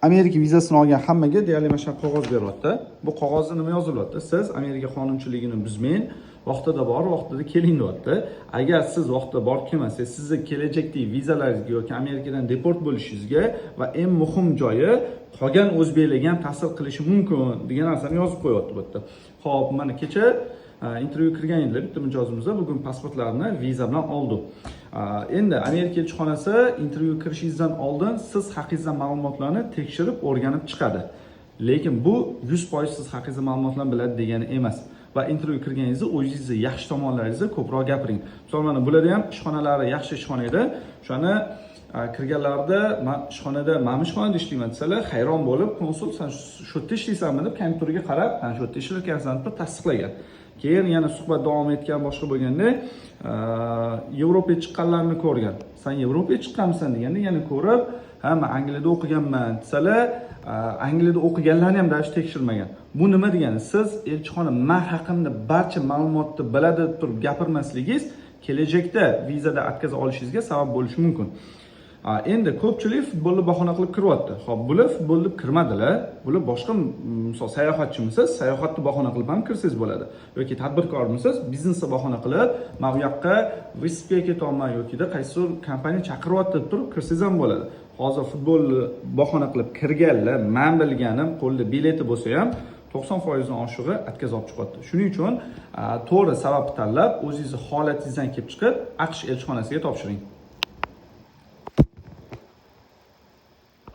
Amerika vizasini olgan hammaga deyarli mana shu qog'oz beryapti. Bu qog'ozda nima yozilyapti? Siz Amerika qonunchiligini buzmang, vaqtida bor, vaqtida keling deyapti. Agar siz vaqtida borib kelmasangiz, sizni kelajakdagi vizalaringizga yoki Amerikadan deport bo'lishingizga va eng muhim joyi qolgan o'zbeklarga ham ta'sir qilishi mumkin degan narsani yozib qo'yapti bu yerda. Xo'p, mana kecha intervyu kirgan edilar bitta mijozimizda, bugun pasportlarini viza bilan oldi. Endi Amerika elchixonasi intervyu kirishingizdan oldin siz haqingizda ma'lumotlarni tekshirib, o'rganib chiqadi. Lekin bu 100% siz haqingizda ma'lumotlarni biladi degani emas. Va intervyu kirganingizda o'zingizni yaxshi tomonlaringizni ko'proq gapiring. Misol mana bularda ham ishxonalari yaxshi ishxona edi. O'shani kirganlarida ishxonada mana shu ishxonada ishlayman desalar, hayron bo'lib, konsul sen shu yerda ishlaysanmi deb kompyuterga qarab, mana shu yerda ishlayotgansan deb tasdiqlagan. Keyin yana suhbat davom etgan boshqa bo'lganda Yevropaga chiqqanlarni ko'rgan. Sen Yevropaga chiqqanmisan deganda yana ko'rib, ha men Angliyada o'qiganman desalar, Angliyada o'qiganlarni ham dash tekshirmagan. Bu nima degani? Siz elchixona men haqimda barcha ma'lumotni biladi deb turib gapirmasligingiz kelajakda vizada atkaz olishingizga sabab bo'lishi mumkin. Endi ko'pchilik futbolni bahona qilib kiryapti. Xo'p, bular futbol deb kirmadilar. Bular boshqa, misol sayohatchimisiz, sayohatni bahona qilib ham kirsangiz bo'ladi. Yoki tadbirkormisiz, biznesni bahona qilib, men bu yoqqa Vispga ketaman yoki-da qaysidir kompaniya chaqiryapti deb turib kirsangiz ham bo'ladi. Hozir futbolni bahona qilib kirganlar, men bilganim, qo'lda bileti bo'lsa ham 90% dan oshig'i atkaz olib chiqyapti. Shuning uchun to'g'ri sabab tanlab, o'zingizni holatingizdan kelib chiqib, AQSh elchixonasiga topshiring.